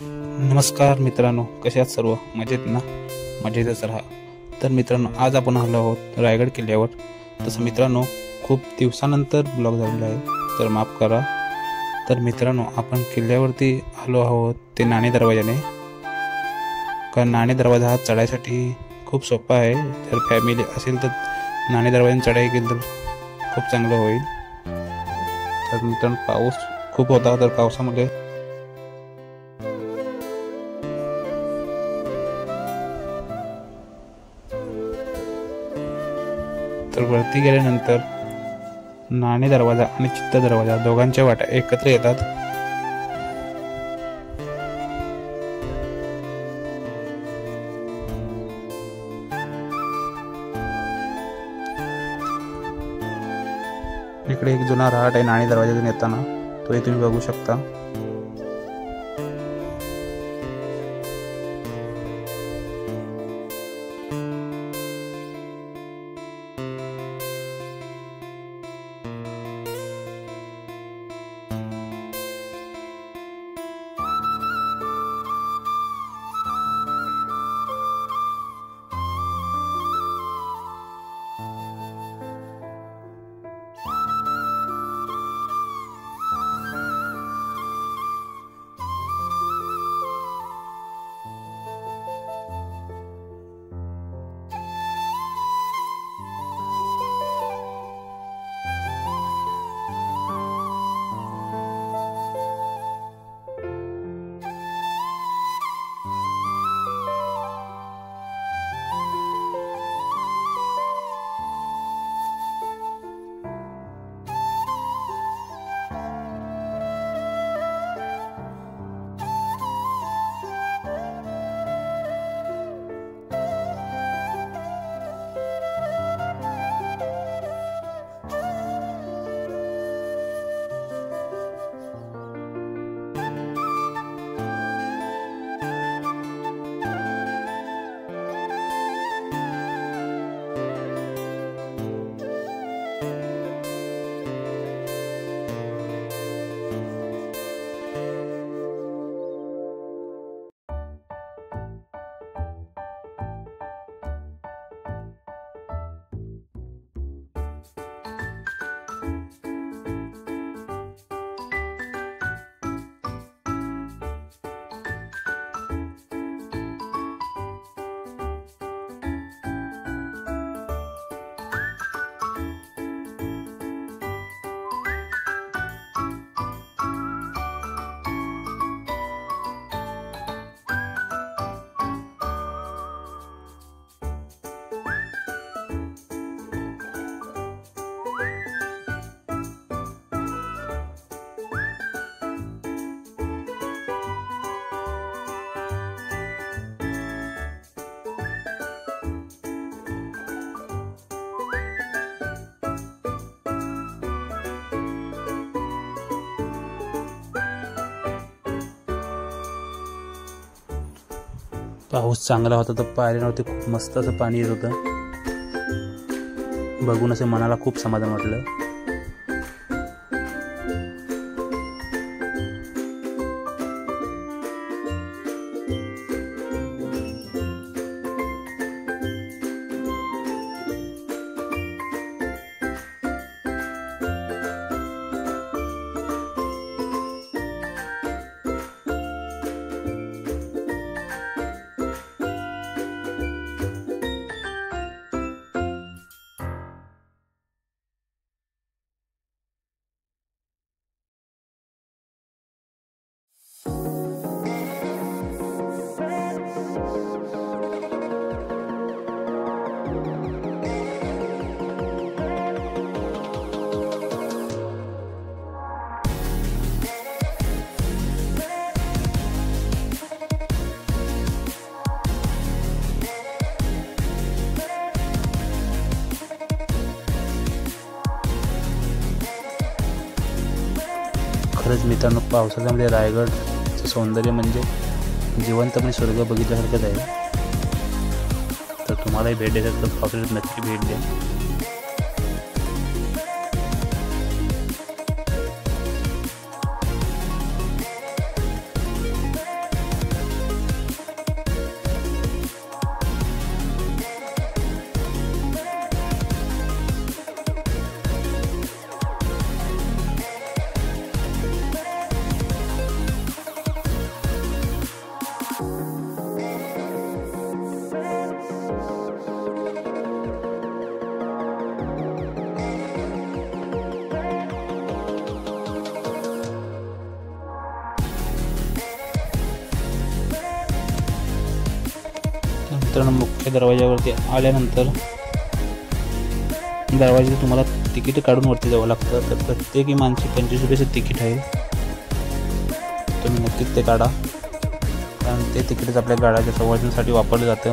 नमस्कार मित्रांनो, कसे आहात सर्व? मजेत ना? मजेतच राहा. तर मित्रांनो, आज आपण आलो आहोत रायगड किल्ल्यावर. तसं मित्रांनो, खूप दिवसानंतर ब्लॉग झालेला आहे, तर माफ करा. तर मित्रांनो, आपण किल्ल्यावरती आलो आहोत ते नाणे दरवाजाने. कारण नाणे दरवाजा हा चढायसाठी खूप सोपा आहे. जर फॅमिली असेल तर नाणे दरवाजाने चढाई केली तर खूप चांगलं होईल. तर मित्रांनो, पाऊस खूप होता, तर पावसामध्ये तर वरती गेल्यानंतर नाणे दरवाजा आणि चित्त दरवाजा दोघांच्या वाटा एकत्र येतात. इकडे एक जुना रहाट आहे नाणे दरवाजातून येताना, तोही तुम्ही बघू शकता. पाऊस चांगला होता तर पायऱ्यांवरती खूप मस्त असं पाणी येत होतं. बघून असं मनाला खूप समाधान वाटलं. खरंच मित्रांनो, पावसाळ्यामध्ये रायगडचं सौंदर्य म्हणजे जिवंतपणे स्वर्ग बघितल्यासारखंच आहे. तर तुम्हालाही भेट द्यायचं तर पावसाळ्यात नक्की भेट द्या. मित्रांनो, मुख्य दरवाजावरती आल्यानंतर दरवाजात तुम्हाला तिकीट काढून वरती जावं लागतं. तर प्रत्येकी माणशी 25 रुपयाचं तिकीट आहे. तुम्ही नक्कीच ते काढा, कारण ते तिकीटच आपल्या गाड्याच्या संवर्धनासाठी वापरलं जातं.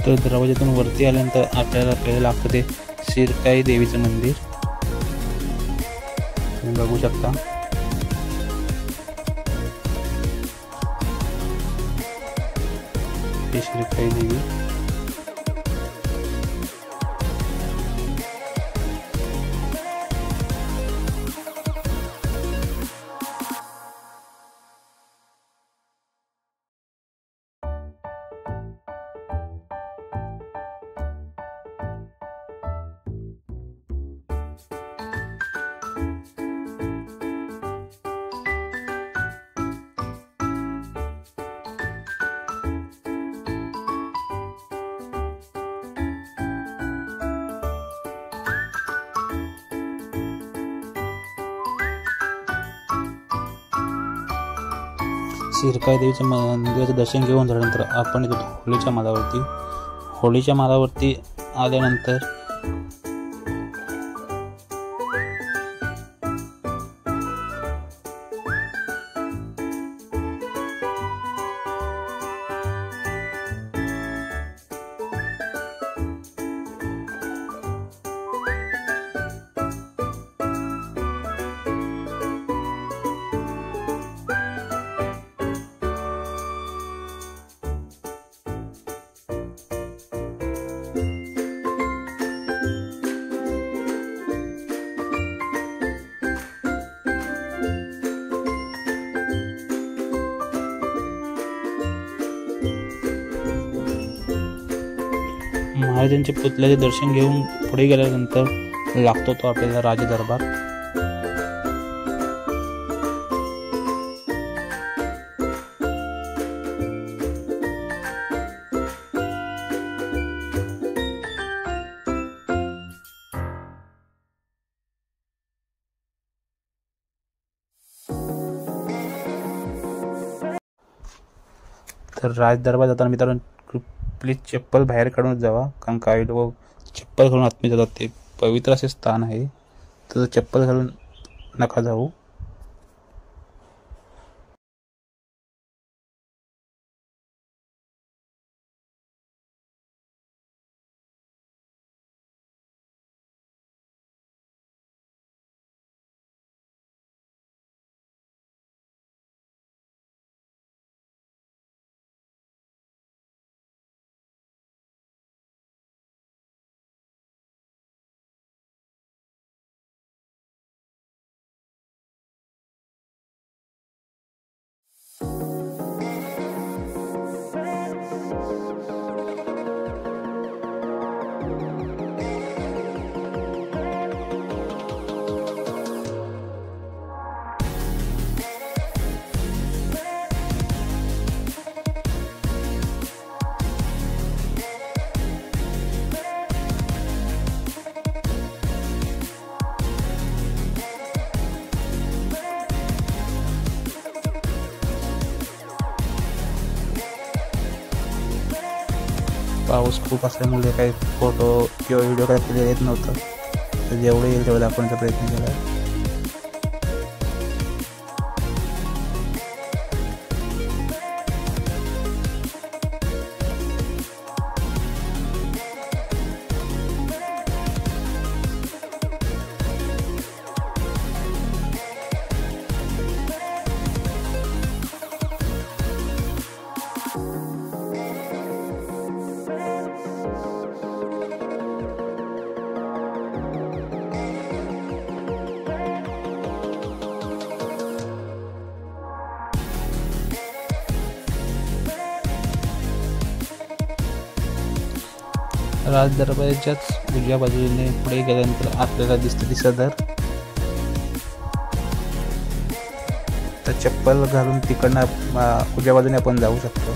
तर दरवाजातून वरती आल्यानंतर आपल्याला पहिलं लागतं ते शिरकाई देवीचं मंदिर. तुम्ही बघू शकता. हे शिरकाई देवी. शिरकाई देवीच्या मंदिराचं दर्शन घेऊन झाल्यानंतर आपण येतो होळीच्या मालावरती आल्यानंतर महाराजांच्या पुतळ्याचे दर्शन घेऊन पुढे गेल्यानंतर लागतो तो आपल्याला राजदरबार. तर राजदरबार जाताना मित्रांनो प्लीज चप्पल बाहेर काढून जावा, कारण काही लोक चप्पल घालून आतमध्ये जातात. ते पवित्र असे स्थान आहे, तर चप्पल घालून नका जाऊ. पाऊस खूप असल्यामुळे काही फोटो किंवा व्हिडिओ काय क्लिअर येत नव्हतं, तर जेवढं येईल तेवढं दाखवण्याचा प्रयत्न केला आहे. राज दरबाराच्याच उजव्या बाजूने पुढे गेल्यानंतर आपल्याला दिसतं ती सदर. तर चप्पल घालून तिकडनं उजव्या बाजूने आपण जाऊ शकतो.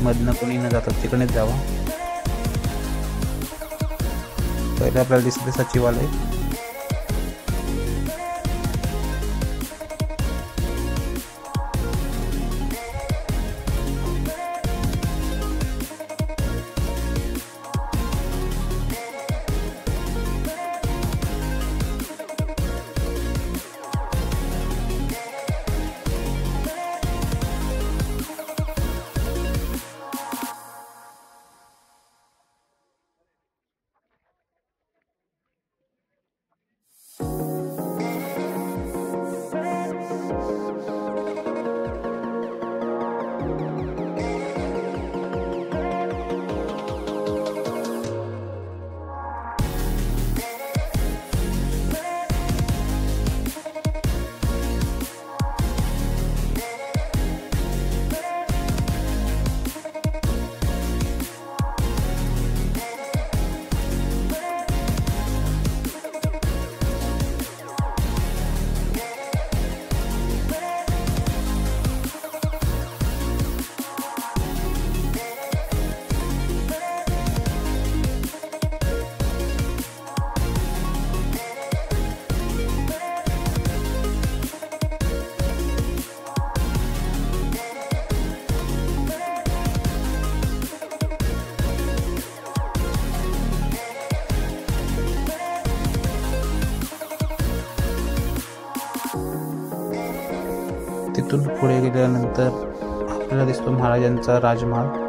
मधनं कोणी न जातात तिकडेच जावं. पहिले आपल्याला दिसते सचिवालय. तिथून पुढे गेल्यानंतर आपल्याला दिसतो महाराजांचा राजमहाल.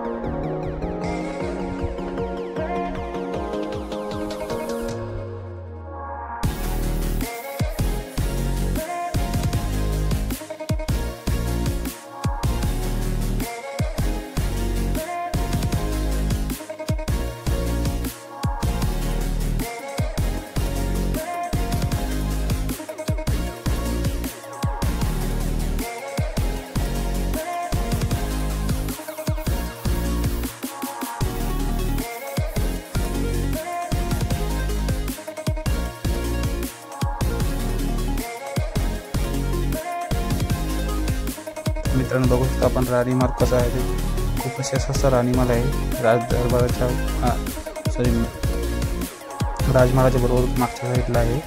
मित्रांनो बघू शकतो आपण राणीमाल कसा आहे ते. खूप असा राणीमाल आहे. राज दरबाराच्या राजमहालाच्या बरोबर मागच्या साईडला आहे.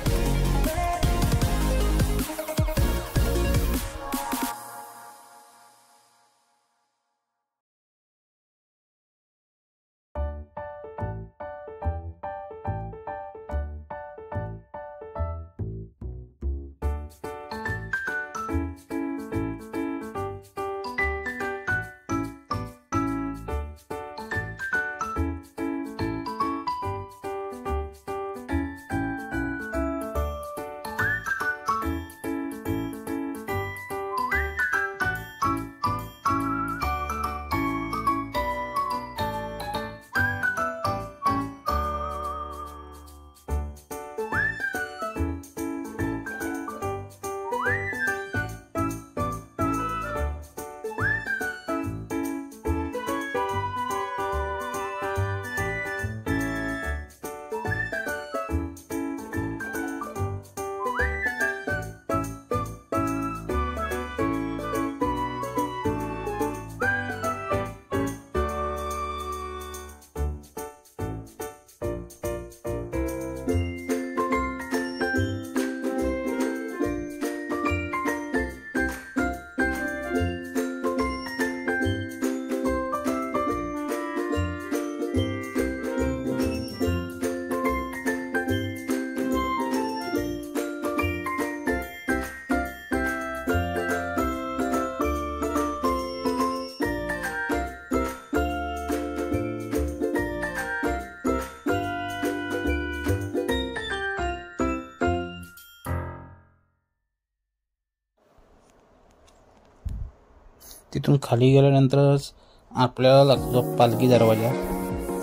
तिथून खाली गेल्यानंतरच आपल्याला लागतो पालखी दरवाजा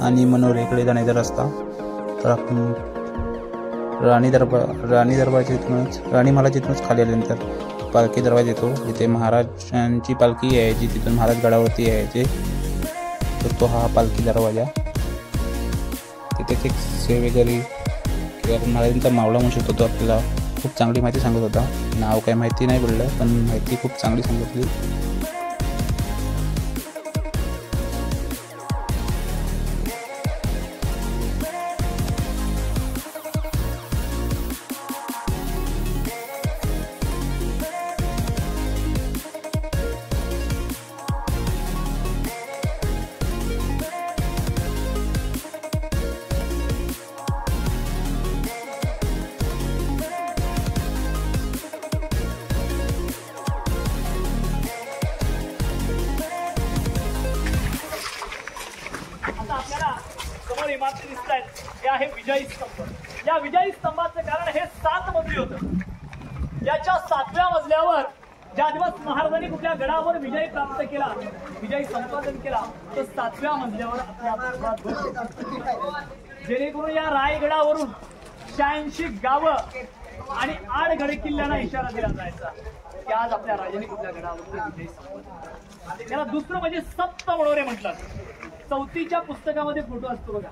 आणि मनोरेकडे जाण्याचा रस्ता. तर आपण राणी दरवाजातूनच राणी महालात खाली आल्यानंतर पालखी दरवाजा येतो, जिथे महाराजांची पालखी यायची, तिथून महाराज गडावरती यायचे. तर तो हा पालखी दरवाजा. तिथे एक सेवेकरी किंवा महाराजांचा मावळा म्हणू शकतो, तो आपल्याला खूप चांगली माहिती सांगत होता. नाव काही माहिती नाही बोललं, पण माहिती खूप चांगली सांगितली. आपल्याला समोर इमारती दिसत आहेत, हे आहे विजयी स्तंभ. या विजयी स्तंभाचं कारण हे 7 मजली होतं. याच्या 7व्या मजल्यावर ज्या दिवस महाराजांनी कुठल्या गडावर विजय प्राप्त केला, विजय संपादन केला, तर 7व्या मजल्यावर आपल्या जेणेकरून या रायगडावरून 86 गावं आणि 8 गड किल्ल्यांना इशारा दिला जायचा की आज आपल्या राजाने कुठल्या गडावर विजय संपादन. त्याला दुसरं म्हणजे सप्त मनोरे म्हटलं. 34च्या पुस्तकामध्ये फोटो असतो बघा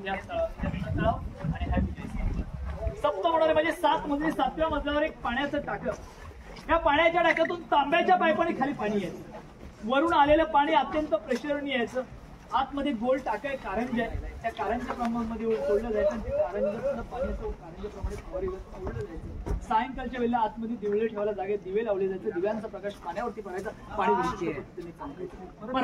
या तळाव आणि हा विजय स्तंभ. सप्त मनोरे म्हणजे 7 मजली. 7व्या मजल्यावर एक पाण्याचं टाकं. या पाण्याच्या टाक्यातून तांब्याच्या पाईपाने खाली पाणी यायचं. वरून आलेलं पाणी अत्यंत प्रेशरने यायचं. आतमध्ये गोल टाकं आहे, कारंज आहे, त्या कारंजच्या प्रमाणामध्ये सोडलं जायचं आणि ते कारंजातलं पाण्याचं कारंजाप्रमाणे फवारीवर सोडलं जायचं. सायंकाळच्या वेळेला आतमध्ये दिवळे ठेवायला जागेत दिवे लावले जायचे. दिव्यांचा प्रकाश पाण्यावरती पडायचा, पाणी वरती.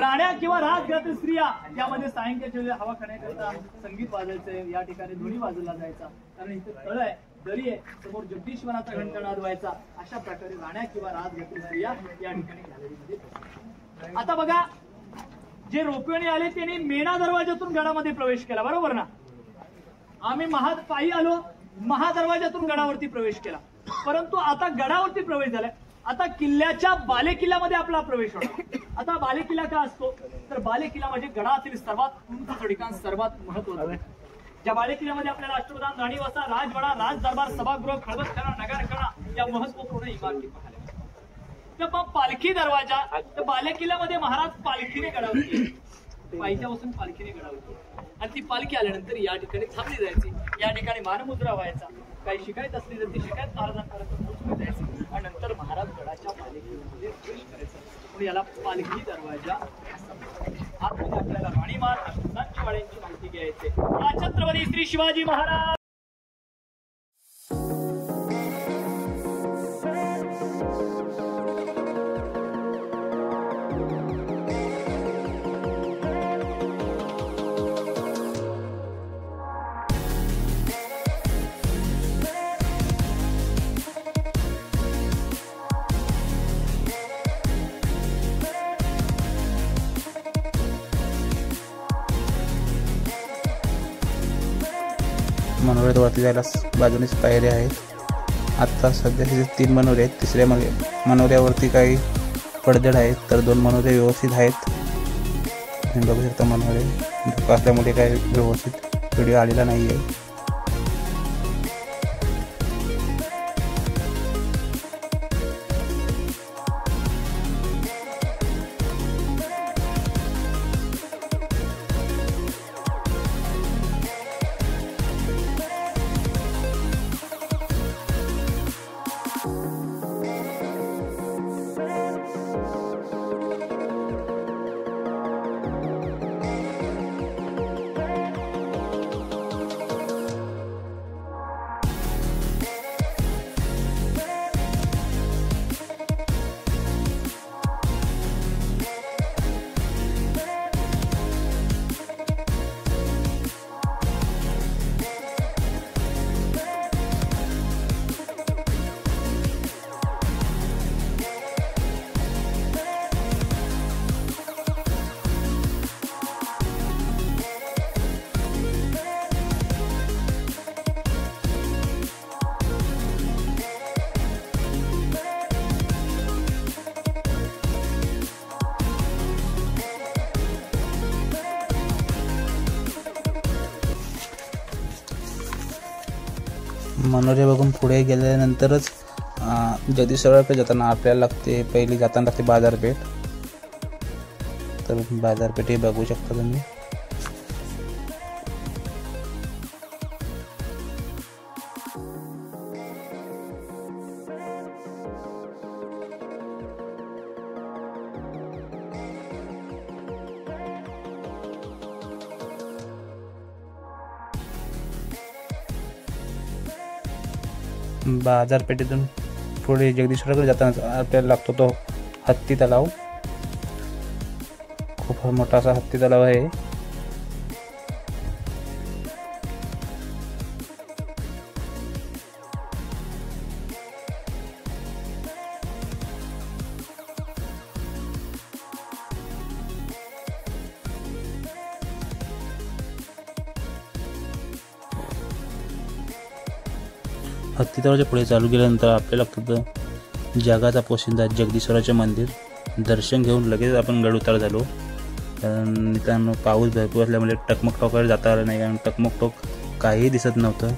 राण्या किंवा राजघरातील स्त्रिया यामध्ये सायंकाळच्या वेळेला हवा खाण्याकरता संगीत वाजायचं, या ठिकाणी धुणी वाजवला जायचा. कारण इथे तळ आहे, दरी आहे, समोर जगदीश्वराचा घंटनाद व्हायचा. अशा प्रकारे राण्या किंवा राजघरातील स्त्रिया या ठिकाणी गॅलरीमध्ये. आता बघा, जे रोपवेने आले त्यांनी मेणा दरवाजातून गडामध्ये प्रवेश केला, बरोबर ना. आम्ही पायी आलो, महादरवाजातून गडावरती प्रवेश केला. परंतु आता गडावरती प्रवेश झालाय, आता किल्ल्याच्या बालेकिल्ल्यामध्ये आपला प्रवेश होणार. आता बालेकिल्ला का असतो, तर बालेकिल्ला म्हणजे गडातील सर्वात उंच ठिकाण, सर्वात महत्वाचं. ज्या बालेकिल्ल्यामध्ये आपल्याला अष्टप्रधान, राणीवसा, राजवाडा, राज दरबार, सभागृह, खळबतखाना, नगारखाना या महत्वपूर्ण इमारती पाहिल्या. तर मग पालखी दरवाजा, तर बालेकिल्ल्यामध्ये महाराज पालखीने गडावरती, पायथ्यापासून पालखीने गडावरती, आणि ती पालखी आल्यानंतर या ठिकाणी थांबली जायची. या ठिकाणी मानमुद्रा व्हायचा. काही शिकायत असली तर ती शिकायत महाराजांपर्यंत पोहोचली जायची आणि नंतर महाराज गडाच्या पालखीमध्ये प्रवेश करायचा. म्हणून याला पालखी दरवाजा. आतमध्ये आपल्याला राणीमार अष्टप्रधानची वाड्यांची माहिती घ्यायची. छत्रपती श्री शिवाजी महाराज. मनोऱ्यात वरती जायला बाजूनेच पायऱ्या आहेत. आत्ता सध्या तिथे 3 मनोरे आहेत. तिसऱ्या मनोऱ्यावरती काही पडझड आहेत, तर 2 मनोरे व्यवस्थित आहेत. तुम्ही बघू शकता मनोरे धोका असल्यामुळे काही व्यवस्थित व्हिडिओ आलेला नाही आहे. मनोरे बघून पुढे गेल्यानंतरच जगदीश्वराकडे जाताना आपल्याला लागते, पहिली जाताना लागते बाजारपेठ. तर बाजारपेठ हे बघू शकता तुम्ही. बाजारपेठेतून पुढे जगदीश्वराकडे जाताना आपल्याला लागतो तो हत्ती तलाव. खूप मोठा असा हत्ती तलाव आहे. हत्ती तलावाच्या पुढे चालू गेल्यानंतर आपल्याला लागतं जगाचा पोशिंदा जगदीश्वराचे मंदिर. दर्शन घेऊन लगेच आपण गड उतार झालो. कारण मित्रांनो पाऊस भरपूर असल्यामुळे टकमक टोकावर जाता आलं नाही, कारण टकमक टोक काहीही दिसत नव्हतं.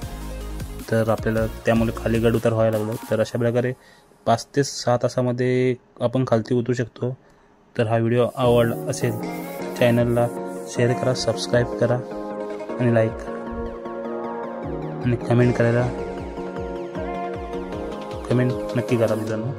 तर आपल्याला त्यामुळे खाली गड उतार व्हायला लागलं. तर अशा प्रकारे 5 ते 6 तासामध्ये आपण खालती उतरू शकतो. तर हा व्हिडिओ आवडला असेल चॅनलला शेअर करा, सबस्क्राईब करा आणि लाईक करा आणि कमेंट नक्की करा मित्रांनो.